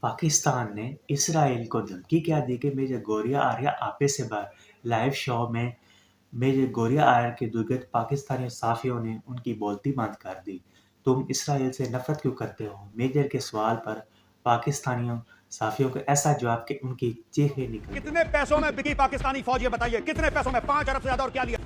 पाकिस्तान ने इसराइल को धमकी क्या दी कि मेजर गौरिया आर्या आपे से बाहर लाइव शो में मेजर गौरिया आर्या के दुर्गत पाकिस्तानी सहाफ़ियों ने उनकी बोलती बंद कर दी। तुम इसराइल से नफरत क्यों करते हो? मेजर के सवाल पर पाकिस्तानियों सहाफ़ियों को ऐसा जवाब कि उनकी चीखें निकल गईं। कितने पैसों में बिकी पाकिस्तानी फौज, ये बताइए कितने पैसों में? 5 अरब से ज्यादा। और क्या लिया?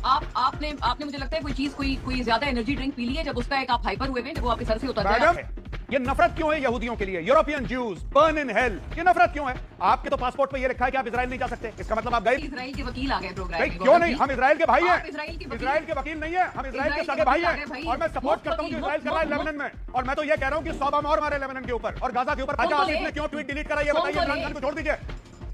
आपने मुझे लगता है कोई चीज कोई ज्यादा एनर्जी ड्रिंक पी ली है, जब उसका एक आप हाइपर हुए थे, जब वो आपके सर से उतर मैडम, गया। ये नफरत क्यों है यहूदियों के लिए? European Jews burn in hell, ये नफरत क्यों है? आपके तो पासपोर्ट पे ये लिखा है कि आप इजराइल नहीं जा सकते। इसका मतलब आप गए? इजराइल के वकील आ गए प्रोग्राम नहीं, में। क्यों नहीं? हम इजराइल के भाई हैं। इजराइल के वकील नहीं है, हम इजराइल के सगे भाई हैं। और मैं सपोर्ट करता हूं कि इजराइल कर रहा है लेबनान में। और मैं तो ये कह रहा हूं कि 100 बम और मारे लेबनान के ऊपर और गाजा के ऊपर। राजा आसिफ ने क्यों ट्वीट डिलीट करा, ये बताइए। इमरान खान को छोड़ दीजिए।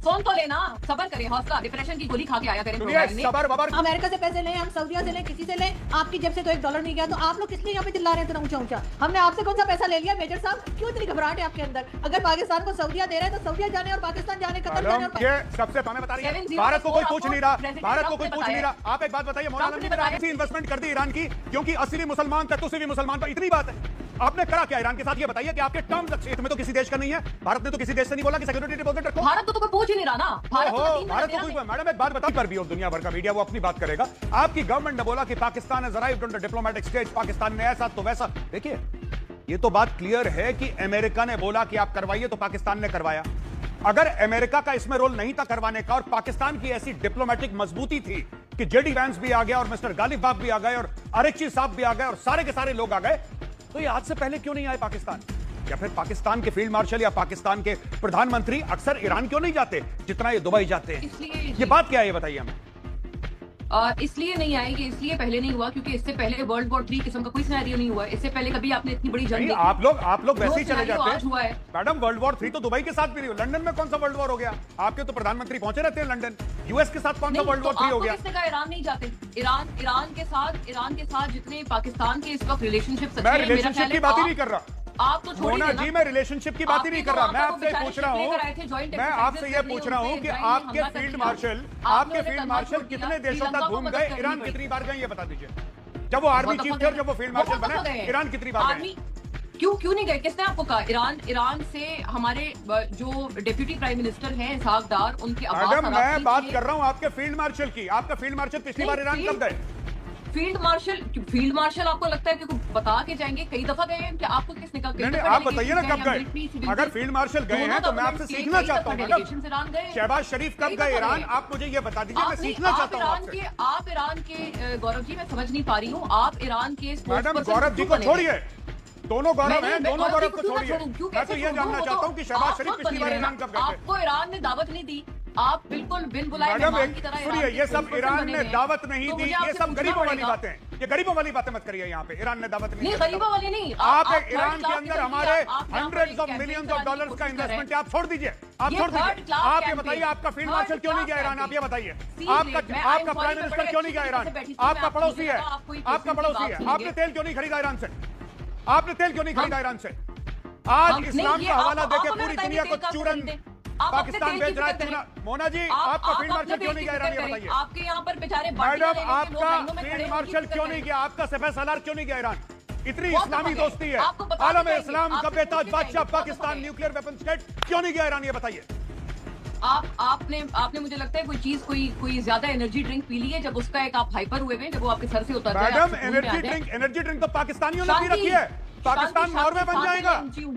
फोन तो लेना, सबर करें, हौसला, डिप्रेशन की गोली खा के आया करें प्रोग्राम में। सबर बबर। अमेरिका से पैसे लें, हम सऊदीया से लें, किसी से लें, आपकी जेब से तो $1 नहीं गया, तो आप लोग किस लिए यहाँ पे चिल्ला रहे हैं इतना ऊंचा ऊंचा? हमने आपसे कौन सा पैसा ले लिया मेजर साहब? क्यों इतनी घबराहट है आपके अंदर? अगर पाकिस्तान को सऊदीया दे रहे हैं तो सऊदीया जाने और पाकिस्तान जाने, कतर जाने। और ये सबसे हमें बता रही है भारत को कोई पूछ नहीं रहा, भारत को कोई पूछ नहीं रहा। आप एक बात बताइए, मौलाना ने ऐसी इन्वेस्टमेंट कर दी ईरान की क्योंकि असली मुसलमान थे, तुसी भी मुसलमान पर इतनी बात है। आपने करा क्या ईरान के साथ? ये बताइए कि आपके टर्म्स अच्छे में तो किसी देश का नहीं है। भारत ने तो किसी देश से नहीं बोला कि सिक्योरिटी डिपॉजिट रखो। भारत तो कोई पूछ ही नहीं रहा ना। भारत को कोई, मैडम एक बात बता, पर भी और दुनिया भर का मीडिया वो अपनी बात करेगा। आपकी गवर्नमेंट ने बोला कि Pakistan has arrived on the diplomatic stage, Pakistan ने ऐसा तो वैसा। देखिए, ये तो बात क्लियर है कि अमेरिका ने बोला कि आप करवाइए तो पाकिस्तान ने करवाया। अगर अमेरिका का इसमें रोल नहीं था करवाने का और पाकिस्तान की ऐसी डिप्लोमेटिक मजबूती थी कि जेडी वैंस भी आ गया और मिस्टर गालिब बाग भी आ गए और अरेक्ची साहब भी आ गए और सारे के सारे लोग आ गए, तो ये आज से पहले क्यों नहीं आए पाकिस्तान? या फिर पाकिस्तान के फील्ड मार्शल या पाकिस्तान के प्रधानमंत्री अक्सर ईरान क्यों नहीं जाते जितना ये दुबई जाते हैं? ये बात क्या है, ये बताइए हमें। इसलिए नहीं आएगी, इसलिए पहले नहीं हुआ क्योंकि इससे पहले वर्ल्ड वॉर 3 किस्म का कोई सिनेरियो नहीं हुआ। इससे पहले कभी आपने इतनी बड़ी जंग आप लोग वैसे ही चले जाते हैं। मैडम, वर्ल्ड वॉर 3 तो दुबई के साथ भी नहीं हुआ। लंदन में कौन सा वर्ल्ड वॉर हो गया? आपके तो प्रधानमंत्री पहुंचे रहते हैं लंदन। यूएस के साथ कौन सा वर्ल्ड वॉर 3 हो गया? किसने कहा ईरान नहीं जाते? ईरान के साथ जितने पाकिस्तान के इस वक्त रिलेशनशिप, मैं रिलेशनशिप की बात ही नहीं कर रहा। आप तो छोड़िए ना जी, मैं रिलेशनशिप की बात ही नहीं कर रहा। मैं आपसे पूछ रहा हूँ, मैं आपसे ये पूछ रहा हूँ कि आपके फील्ड मार्शल कितने देशों तक घूम गए? ईरान कितनी बार गए, ये बता दीजिए। जब वो आर्मी चीफ थे और जब वो फील्ड मार्शल बने, ईरान कितनी बार गए? क्यों नहीं गए? किसने आपको कहा? ईरान से हमारे जो डिप्यूटी प्राइम मिनिस्टर हैं इसहाक डार, उनकी आवाज। मैडम, मैं बात कर रहा हूँ आपके फील्ड मार्शल की। आपका फील्ड मार्शल पिछली बार ईरान कब गए? फील्ड मार्शल आपको लगता है कि बता के जाएंगे? कई दफा गए हैं कि आपको किसने कहा? नहीं, आप बताइए ना कब गए। अगर फील्ड मार्शल गए हैं तो मैं आपसे सीखना चाहता हूँ। शहबाज शरीफ कब गए ईरान? आप मुझे ये बता दीजिए, मैं सीखना चाहता हूँ आपसे। आप ईरान के गौरव जी, मैं समझ नहीं पा रही हूँ, आप ईरान के मैडम, गौरव जी को छोड़िए, दोनों गौरव हैं, दोनों गौरव को छोड़िए। मैं तो ये जानना चाहता हूँ कि शहबाज शरीफ पिछली बार ईरान कब गए थे? आपको ईरान ने दावत नहीं दी, आप बिल्कुल बिन बुलाए मेहमान की तरह। सुनिए, ये सब ईरान ने दावत नहीं दी, ये सब गरीबों वाली बातें हैं। ये गरीबों वाली बातें मत करिए यहाँ पे। ईरान ने दावत नहीं दी, गरीबों वाली नहीं। आप ईरान के अंदर हमारे hundreds of millions of dollars का इन्वेस्टमेंट है, आप छोड़ दीजिए, आप छोड़ दीजिए। आप ये बताइए, आपका फील्ड मार्शल क्यों नहीं गया ईरान? आप ये बताइए, आपका प्राइम मिनिस्टर क्यों नहीं गया ईरान? आपका पड़ोसी है, आपका पड़ोसी है। आपने तेल क्यों नहीं खरीदा ईरान से? आपने तेल क्यों नहीं खरीदा ईरान से? आज इस्लाम का हवाला देके पूरी दुनिया को चूरन पाकिस्तान भेज रहा है। मोना जी, आपका फील्ड मार्शल क्यों नहीं गया ईरान, ये बताइए। आपके यहाँ पर बेचारे मैडम, आपका फील्ड मार्शल क्यों नहीं गया? आपका सिपह सालार क्यों नहीं गया ईरान? इतनी इस्लामी दोस्ती है, आलम इस्लाम का बेताज बादशाह पाकिस्तान, न्यूक्लियर वेपन स्टेट, क्यों नहीं गया ईरान, ये बताइए। आपने मुझे लगता है कोई चीज कोई ज्यादा एनर्जी ड्रिंक पी ली है, जब उसका एक आप हाइपर हुए, जब वो आपके सर से उतर जाए। मैडम, एनर्जी ड्रिंक तो पाकिस्तानियों ने पी रखी है। पाकिस्तान नॉर्वे बन जाएगा,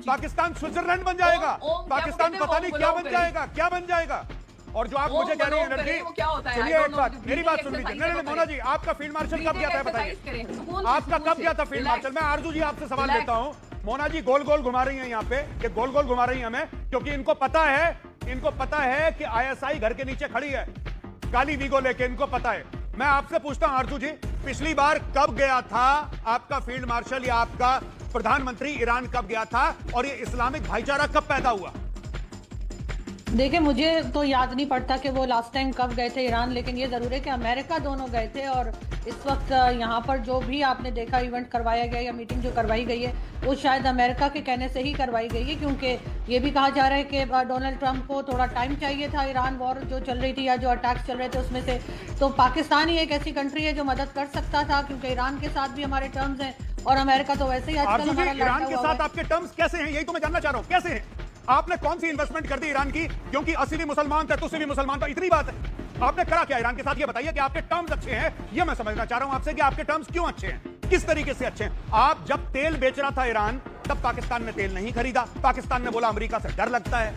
पाकिस्तान स्विट्जरलैंड बन जाएगा, पाकिस्तान पता नहीं क्या बन जाएगा, क्या बन जाएगा। और जो आप मुझे कह रही हैं एनर्जी, सुनिए एक बात, मेरी बात सुन लीजिए। नहीं, मोना जी, आपका फील्ड मार्शल कब गया था बताइए? आपका कब गया था फील्ड मार्शल? मैं आरजू जी आपसे सवाल लेता हूँ। मोना जी गोल गोल घुमा रही हैं यहाँ पे, ये गोल गोल घुमा रही हैं हमें, क्योंकि इनको पता है कि आईएसआई घर के नीचे खड़ी है काली वीगो लेके, इनको पता है। मैं आपसे पूछता हूं आरजू जी, पिछली बार कब गया था आपका फील्ड मार्शल या आपका प्रधानमंत्री ईरान कब गया था? और ये इस्लामिक भाईचारा कब पैदा हुआ? देखिए, मुझे तो याद नहीं पड़ता कि वो लास्ट टाइम कब गए थे ईरान, लेकिन ये ज़रूर है कि अमेरिका दोनों गए थे। और इस वक्त यहाँ पर जो भी आपने देखा इवेंट करवाया गया या मीटिंग जो करवाई गई है, वो शायद अमेरिका के कहने से ही करवाई गई है, क्योंकि ये भी कहा जा रहा है कि डोनाल्ड ट्रंप को थोड़ा टाइम चाहिए था ईरान वॉर जो चल रही थी या जो अटैक्स चल रहे थे उसमें से। तो पाकिस्तान ही एक ऐसी कंट्री है जो मदद कर सकता था, क्योंकि ईरान के साथ भी हमारे टर्म्स हैं और अमेरिका तो वैसे ही आजकल ईरान के साथ आपके टर्म्स कैसे हैं, यही तो मैं जानना चाह रहा हूँ, कैसे हैं? आपने कौन सी इन्वेस्टमेंट कर दी ईरान की? क्योंकि असली मुसलमान थे, तुसी भी मुसलमान था, इतनी बात है। आपने करा क्या ईरान के साथ? ये बताइए कि आपके टर्म्स अच्छे हैं। ये मैं समझना चाह रहा हूं आपसे कि आपके टर्म्स क्यों अच्छे हैं, किस तरीके से अच्छे हैं। आप जब तेल बेच रहा था ईरान, तब पाकिस्तान ने तेल नहीं खरीदा। पाकिस्तान ने बोला अमेरिका से डर लगता है,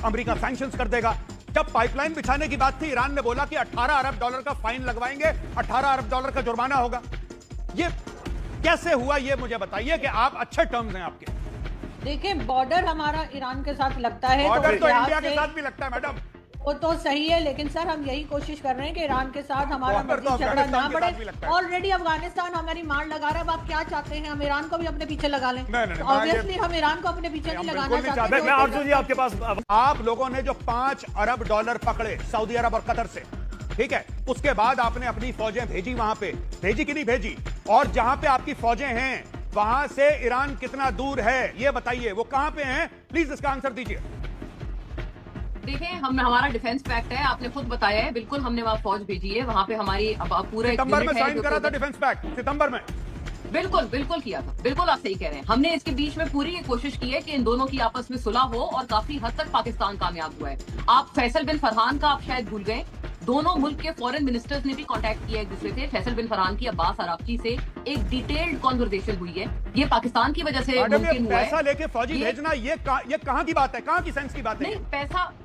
अमेरिका सैंक्शंस कर देगा। जब पाइपलाइन बिछाने की बात थी, ईरान ने बोला कि $18 अरब का फाइन लगवाएंगे, $18 अरब का जुर्माना होगा। ये कैसे हुआ, ये मुझे बताइए कि आप अच्छे टर्म्स हैं आपके। देखिए, बॉर्डर हमारा ईरान के साथ लगता है, बॉर्डर तो लिहाज इंडिया के से साथ भी लगता है मैडम। वो तो सही है, लेकिन सर हम यही कोशिश कर रहे हैं कि ईरान के साथ हमारा बॉर्डर तो मजीद झगड़ा ना अफगानिस्तान के साथ भी लगता बढ़े। है। ऑलरेडी अफगानिस्तान हमारी मार लगा रहा है। अब आप क्या चाहते हैं, हम ईरान को भी अपने पीछे लगा लें? नहीं, ऑब्वियसली हम ईरान को अपने पीछे नहीं लगाना बिल्कुल नहीं चाहते। चाहते। मैं आरजू जी आपके पास आप लोगों ने जो $5 अरब पकड़े सऊदी अरब और कतर से, ठीक है, उसके बाद आपने अपनी फौजें भेजी वहां पे, भेजी कि नहीं भेजी? और जहां पे आपकी फौजें हैं वहां से ईरान कितना दूर है, ये बताइए। वो कहां पे हैं, प्लीज इसका आंसर दीजिए। देखिए, हमारा डिफेंस पैक्ट है, आपने खुद बताया है, बिल्कुल हमने वहाँ फौज भेजी है। वहाँ पे हमारी पूरा सितंबर में साइन करा था डिफेंस पैक्ट, सितंबर में। बिल्कुल बिल्कुल किया था, बिल्कुल आप सही कह रहे हैं। हमने इसके बीच में पूरी ये कोशिश की है कि इन दोनों की आपस में सुलह हो, और काफी हद तक पाकिस्तान कामयाब हुआ है। आप फैसल बिन फरहान का आप शायद भूल गए, दोनों मुल्क के फॉरेन मिनिस्टर्स ने भी कांटेक्ट किया एक दूसरे से। फैसल बिन फरहान की अब्बास अराक्ची से एक डिटेल्ड कॉन्वर्सेशन हुई है। ये पाकिस्तान की वजह से मुमकिन हुआ है। पैसा लेके फौजी भेजना, ये कहां की बात है, कहां की सेंस की बात है? नहीं,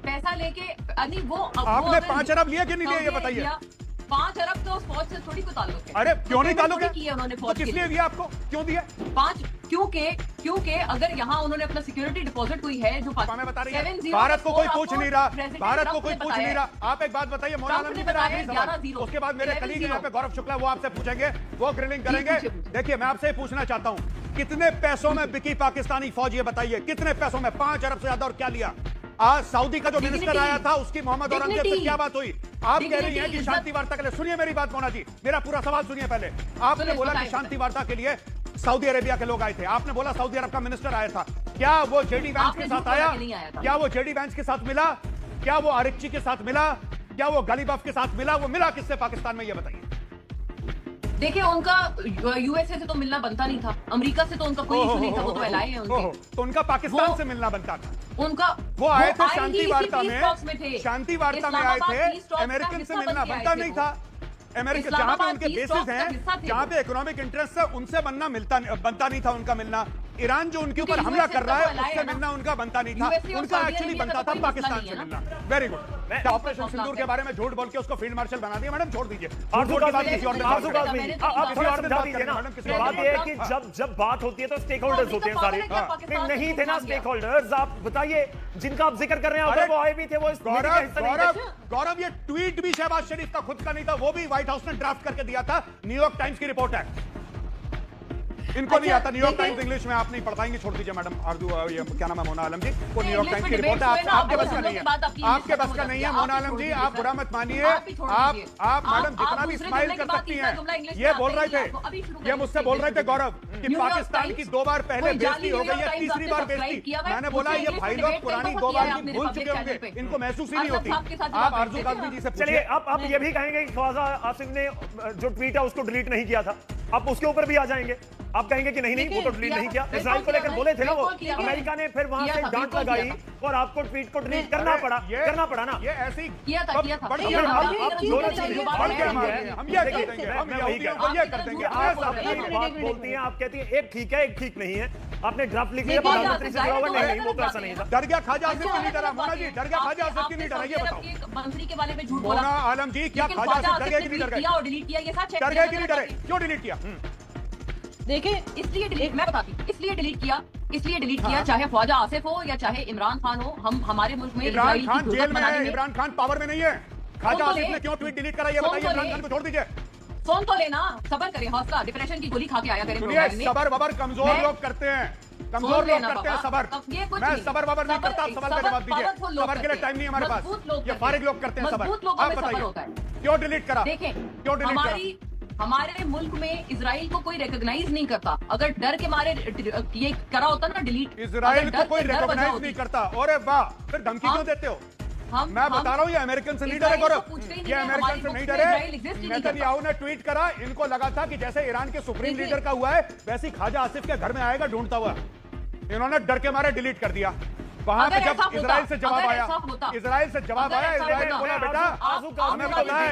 पैसा लेके नहीं, वो आपने 5 अरब लिए कि नहीं लिए, ये बताइए। 5 अरब तो उस फौज से थोड़ी कोई ताल्लुक है। अरे क्यों नहीं ताल्लुक है? किया उन्होंने तो फौज किस के लिए लिए दिया आपको, क्यों दिया? 5 क्योंकि अगर यहाँ उन्होंने अपना सिक्योरिटी डिपॉजिट हुई है जो मैं बता रही है, 70 भारत को कोई आपको पूछ नहीं रहा, प्रेसिडेंट भारत को ट्रंप कोई ने पूछ बताया नहीं है। रहा। आप एक बात बताइए मौलाना आलम जी, मेरा आखिरी सवाल, 11-0 उसके बाद मेरे कलीग यहाँ पे गौरव शुक्ला, वो आपसे पूछेंगे, वो ग्रिलिंग करेंगे। देखिए, मैं आपसे पूछना चाहता हूँ, कितने पैसों में बिकी पाकिस्तानी फौज, ये बताइए कितने पैसों में? 5 अरब से ज्यादा। और क्या लिया? आज सऊदी का जो मिनिस्टर आया था, उसकी मोहम्मद औरंगजेब से क्या बात हुई? आप कह रही हैं कि शांति वार्ता के लिए, सुनिए मेरी बात मोना जी, मेरा पूरा सवाल सुनिए पहले। आपने बोला कि शांति वार्ता के लिए सऊदी अरेबिया के लोग आए थे, आपने बोला सऊदी अरब का मिनिस्टर आया था। क्या वो जेडी वैंस के साथ आया? क्या वो जेडी वैंस के साथ मिला? क्या वो आरिक्ची के साथ मिला? क्या वो गालिबाफ के साथ मिला? वो मिला किससे पाकिस्तान में, ये बताइए। देखिए, उनका यूएसए से तो मिलना बनता नहीं था, अमेरिका से तो उनका कोई इशू नहीं था, वो तो एलआई है उनके। तो उनका पाकिस्तान से मिलना बनता था। उनका वो आए थे ही शांति इसी वार्ता peace talks में थे। में, शांति वार्ता में आए इस्लामाबाद peace थे, talks का अमेरिकन से हिस्सा मिलना बन के बनता आए नहीं थे था। अमेरिका जहां पे इस्लामाबाद उनके peace बेसिस talks का हिस्सा हैं, थे जहां वो। पे इकोनॉमिक इंटरेस्ट है, उनसे बनता नहीं था उनका मिलना। ईरान जो उनके ऊपर क्योंकि हमला USA कर रहा तो है, allied उससे है ना। मिलना उनका बनता नहीं था, USA और उनका सऊदी एक्चुअली अरेबिया बनता का था कोई पाकिस्तान मसला से नहीं है मिलना। Very good. ऑपरेशन सिंदूर के बारे में झूठ बोल के उसको फील्ड मार्शल बना दिया। मैडम छोड़ दीजिए, आरजू की बात किसी और दिन बात आरजू करेंगे। काज़मी, आप किसी और दिन बात कीजिए ना। बात ये है कि जब बात होती है तो स्टेक होल्डर्स होते हैं सारे। नहीं थे ना स्टेक होल्डर्स, आप बताइए जिनका आप जिक्र कर रहे हैं, अगर वो आए भी थे, वो इस मीटिंग का हिस्सा नहीं थे। गौरव, ये ट्वीट भी शहबाज शरीफ का खुद का नहीं था, वो भी व्हाइट हाउस ने ड्राफ्ट करके दिया था। न्यूयॉर्क टाइम्स की रिपोर्ट है, इनको नहीं आता न्यूयॉर्क टाइम्स इंग्लिश में, आप नहीं पढ़ पाएंगे, छोड़ दीजिए मैडम। आरजू, ये क्या नाम है, मोना आलम जी, वो न्यूयॉर्क टाइम्स की रिपोर्ट है, आपके बस का नहीं है, आपके बस का नहीं है। मोना आलम जी, आप बुरा मत मानिए, आप मैडम जितना भी स्माइल कर सकती हैं। ये बोल रहे थे, ये मुझसे बोल रहे थे गौरव, कि पाकिस्तान की 2 बार पहले बेइज्जती हो गई है, तीसरी बार बेइज्जती। मैंने बोला ये भाई लोग पुरानी 2 बार की भूल चुके होंगे, इनको महसूस ही नहीं होती। आप आरजू काज़मी जी से चलिए, पूछिए। आप ये भी कहेंगे कि ख्वाजा आसिफ ने जो ट्वीट है उसको डिलीट नहीं किया था, आप उसके ऊपर भी आ जाएंगे। आप कहेंगे कि नहीं वो तो डिलीट नहीं किया, इजराइल को लेकर बोले थे ना वो, अमेरिका ने फिर वहां से डांट लगाई और आपको ट्वीट को डिलीट करना पड़ा ना। ये ऐसी किया था बड़ी किया था। आप दोनों चीजें बढ़ के हमारे, हम ये कर देंगे, हम यहूदियों को ये कर देंगे। आप अपनी बात बोलती हैं, आप कहती हैं एक ठीक है एक ठीक नहीं है। आपने ड्राफ्ट लिख लिया, प्रधानमंत्री से जुड़ा हुआ, नहीं वो तो ऐसा नहीं था। डर गया ख्वाजा आसिफ की नहीं डरा, मोना जी, डर गया ख्वाजा आसिफ की नहीं डरा, ये बताओ। मंत्री के बारे में झूठ बोला, मोना आलम जी, क्या ख्वाजा आसिफ डर गए कि नहीं डर गए? और डिलीट किया, ये सच है। डर गए कि नहीं डरे? क्यों डिलीट किया? देखिए, इसलिए डिलीट, मैं बताती हूँ, इसलिए डिलीट किया, चाहे ख्वाजा आसिफ हो या चाहे इमरान खान हो। हम हमारे मुल्क में इमरान खान जेल में है, इमरान खान पावर में नहीं है। ख्वाजा आसिफ ने क्यों ट्वीट डिलीट करा, ये बताइए। इमरान खान को छोड़ दीजिए, सोन तो लेना, सबर करें, हौसला, डिप्रेशन की गोली खा के आया करें प्रोग्राम में। सबर वबर कमजोर लोग करते हैं, कमजोर लोग करते हैं सबर। मैं सबर वबर नहीं करता, सवाल का जवाब दीजिए। सबर के लिए टाइम नहीं हमारे पास, ये फारिग लोग करते हैं सबर। आप बताइए क्यों डिलीट करा, देखें, क्यों डिलीट करा? हमारे मुल्क में इजराइल को कोई रिकॉग्नाइज नहीं करता। अगर डर के मारे ये करा होता ना डिलीट, इजराइल को कोई रिकॉग्नाइज नहीं करता। अरे वाह, फिर धमकी क्यों देते हो? मैं बता रहा हूँ, ये अमेरिकन से नहीं डरे गौरव, ये अमेरिकन से नहीं डरे। नेतन्याहू ने ट्वीट करा, इनको लगा था कि जैसे ईरान के सुप्रीम लीडर का हुआ है, वैसे ख्वाजा आसिफ के घर में आएगा ढूंढता हुआ। इन्होंने डर के मारे डिलीट कर दिया। वहां पे अगर जब ऐसा होता, इजराइल से जवाब अगर आया, ऐसा होता, इजराइल से जवाब अगर आया, ऐसा इजराइल ने होता, बोला बेटा आजू का हमें पता है।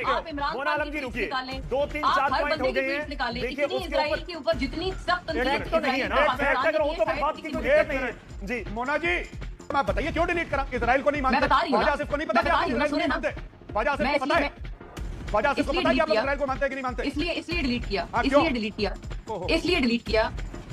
आप इमरान मोना खान आलम की जी ट्वीट्स रुकिए, निकालें, 2-3-4 आप हर पॉइंट बंदे हो की गए ट्वीट्स हैं। निकालें। देखिए इतनी उसके इजराइल ऊपर के ऊपर जितनी सख्त फैक्ट तो नहीं है ना, फैक्ट अगर हो तो फिर बात की कोई दिक्कत नहीं है। जी मोना जी आप बताइए क्यों डिलीट करा? इजराइल को नहीं मानते? मैं बता रही हूँ ना। ख्वाजा आसिफ को नहीं पता मैं कि बता आप रही हूँ ना, इजराइल को नहीं सुने ना। मानते? ख्वाजा आसिफ मैं को पता है? ख्वाजा आसिफ को इसलिए पता है कि आप delete इजराइल को मानते हैं कि नहीं मानते? इसलिए डिलीट किया, हाँ, क्यों? इसलिए डिलीट किया, ओहो। इसलिए डिलीट किया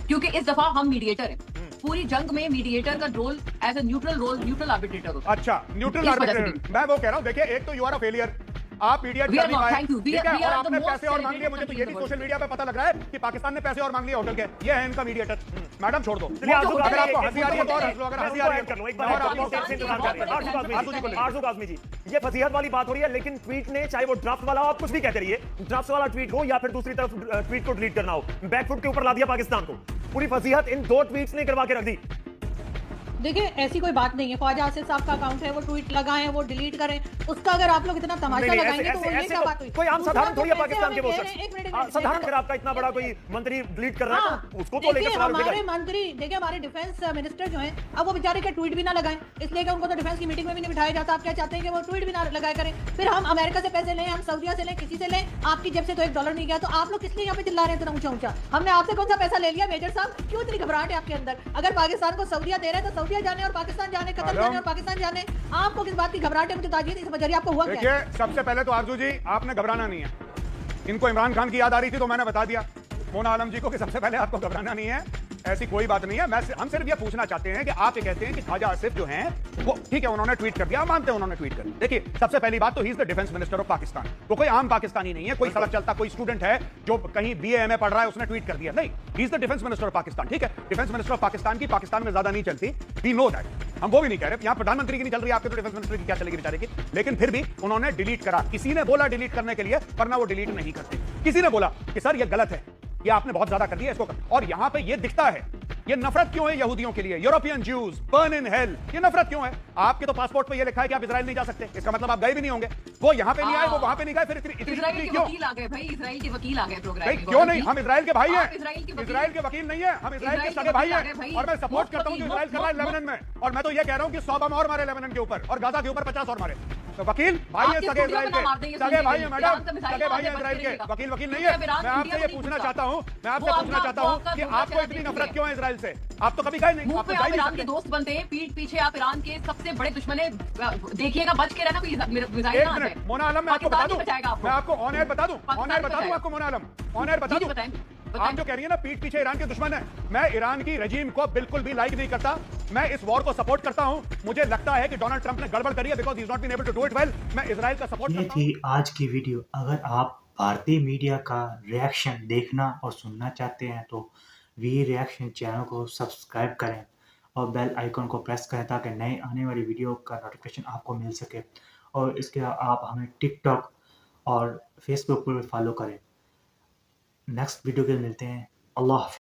क्योंकि इस दफा हम मीडिएटर हैं। पूरी जंग में मीडिएटर का role as a neutral arbitrator होता है। अच्छा, न्यूट्रल इस वजह से आर्बिट्रेटर। मैं वो कह रहा हूँ, देखिए एक तो यू आर अ फेलियर, आप मीडिएट We कर are नहीं not, पाए, thank you. We ठीक है, are और the आपने most पैसे और मांग लिए, celebrated मुझे तो ये भी country in the social media पे पता लग रहा है कि पाकिस्तान ने पैसे और मांग लिए होटल के, ये है इनका मीडिएटर। मैडम छोड़ दो, चलिए आजू अगर आपको एक हंसी आ रही है तो और हंस लो, अगर हंसी आ रही है कर लो एक तो बार और आपको आपको देर से इंतजार कर रहे हैं। आरजू जी को ले लो। आरजू काज़मी जी, ये फसीहत वाली बात हो रही है, लेकिन ट्वीट ने चाहे वो ड्राफ्ट वाला हो, आप कुछ भी कहते रहिए, ड्राफ्ट वाला ट्वीट हो या फिर दूसरी तरफ ट्वीट को डिलीट करना हो, बैकफुट के ऊपर ला दिया पाकिस्तान को। पूरी फसीहत इन 2 ट्वीट्स ने करवा के रख दी। देखिए ऐसी कोई बात नहीं है, ख्वाजा आसिफ साहब का अकाउंट है, वो ट्वीट लगाएं, वो डिलीट करें, उसका अगर आप लोग इतना तमाशा नहीं, लगाएंगे तो वो ये ऐसे क्या तो बात हुई? कोई आम साधारण थोड़ी है पाकिस्तान के वो एक शख्स। मिनट साधारण अगर आपका इतना बड़ा कोई मंत्री डिलीट कर रहा है तो उसको तो लेकर देखिए सवाल उठेगा हमारे ही। मंत्री, देखिए हमारे डिफेंस मिनिस्टर जो हैं, अब वो बेचारे के ट्वीट भी ना लगाएं, इसलिए कि उनको तो डिफेंस की मीटिंग में भी नहीं बिठाया जाता। आप क्या चाहते हैं कि वो ट्वीट भी ना लगाया करें? फिर हम अमेरिका से पैसे लें, हम सऊदीया से लें, किसी से लें, आपकी जेब से तो $1 नहीं गया, तो आप लोग किस लिए यहाँ पे चिल्ला रहे हैं इतना ऊंचा ऊंचा? हमने आपसे कौन सा पैसा ले लिया मेजर साहब? क्यों इतनी घबराहट है आपके अंदर? अगर पाकिस्तान को सऊदीया दे रहे हैं तो सऊदीया जाने और पाकिस्तान जाने, कतर जाने और पाकिस्तान जाने, आपको किस बात की घबराहट है? मुझे ताजिए नहीं समझ रही आपको हुआ क्या है? देखिए सबसे पहले तो आरजू जी आपने घबराना नहीं है, इनको इमरान खान की याद आ रही थी तो मैंने बता दिया मोना आलम जी को कि सबसे पहले आपको घबराना नहीं है, ऐसी कोई बात नहीं है। हम सिर्फ ये पूछना चाहते हैं कि आप ये कहते हैं कि ख्वाजा आसिफ जो हैं वो ठीक है उन्होंने ट्वीट कर दिया, मानते हैं उन्होंने ट्वीट कर दिया। देखिए सबसे पहली बात तो he is the defence minister of Pakistan, वो कोई आम पाकिस्तानी नहीं है, कोई सड़क चलता कोई स्टूडेंट है जो कहीं BA पढ़ रहा है उसने ट्वीट कर दिया, नहीं, he is the defence minister of Pakistan. ठीक है, डिफेंस मिनिस्टर ऑफ पाकिस्तान की पाकिस्तान में ज्यादा नहीं चलती, वी नो दैट, हम वो भी नहीं कह रहे, यहाँ प्रधानमंत्री की नहीं चल रही, आपके तो डिफेंस मिनिस्टर की क्या चलेगी बेचारे की, लेकिन फिर भी उन्होंने डिलीट करा। किसी ने बोला डिलीट करने के लिए, वरना वो डिलीट नहीं करते। किसी ने बोला कि सर ये गलत है, ये आपने बहुत ज्यादा कर दिया इसको और यहां पे ये दिखता है, ये नफरत क्यों है यहूदियों के लिए, European Jews burn in hell, ये नफरत क्यों है? आपके तो पासपोर्ट पे ये लिखा है कि आप इजराइल नहीं जा सकते, इसका मतलब आप गए भी नहीं होंगे। वो यहां पे नहीं आए, वो वहां पे नहीं गए, फिर इतनी इजराइल के क्यों? वकील आ गए भाई, इजराइल के वकील आ गए प्रोग्राम भाई में। क्यों नहीं? हम इजराइल के भाई हैं, आप इजराइल के वकील- इजराइल के वकील नहीं है, हम इजराइल के इजराइल सगे के भाई वकील आ गए हैं भाई। और मैं सपोर्ट मुफ्त करता हूं कि वकील, इजराइल कर रहा है मुफ्त- लेबनान में, और मैं तो ये कह रहा हूं कि 100 बम और मारे लेबनान के ऊपर और गाजा के ऊपर 50 और मारे। तो वकील भाई है आपके सगे स्टूडियो इजराइल में ना मार देंगे के, सगे भाई है सुनिए, मैडम, ईरान का मिसाइल सगे भाई है मारने इजराइल बंद के, करेगा। वकील वकील नहीं क्योंकि है। अब ईरान मैं इंडिया आपसे को ये नहीं पूछना पूछता। चाहता हूं, मैं आपसे वो पूछना आपका- चाहता वो हूं आपका कि दूसरा आपको चैनल इतनी नहीं नफरत है। क्यों है इजराइल से? आप तो कभी गए नहीं, मुंह आप पे तो जा आप ही नहीं ईरान के सकते। दोस्त बनते हैं, पीठ पीछे आप ईरान के सबसे बड़े दुश्मन है। देखिएगा बच के रहना, कोई मिसाइल एक ना आ मिनट जाए। मोना आलम, मैं आपको बता पाकिस्तान दूं, नहीं बचाएगा आपको। मैं आपको ऑन एयर बता दूं, ऑन पाकिस्तान एयर नहीं बता दूं बचाएगा। आपको मोना आलम, ऑन एयर बता जी, दूं। बताएं, आप बताएं। जो कह रही है ना पीठ पीछे ईरान के दुश्मन है, मैं ईरान की रजीम को बिल्कुल भी लाइक नहीं करता, मैं इस वॉर को सपोर्ट करता हूं। मुझे लगता है कि डोनाल्ड ट्रंप ने गड़बड़ करी है because he is not been able to do it well. मैं इजराइल का सपोर्ट ये करता हूं। थी आज की वीडियो। अगर आप भारतीय मीडिया का रिएक्शन देखना और सुनना चाहते हैं तो वी रिएक्शन चैनल को सब्सक्राइब करें और बेल आइकन को प्रेस करें ताकि नए आने वाली वीडियो का नोटिफिकेशन आपको मिल सके। और इसके अलावा आप हमें टिकटॉक और फेसबुक पर भी फॉलो करें। नेक्स्ट वीडियो के लिए मिलते हैं। अल्लाह हाफ़िज़।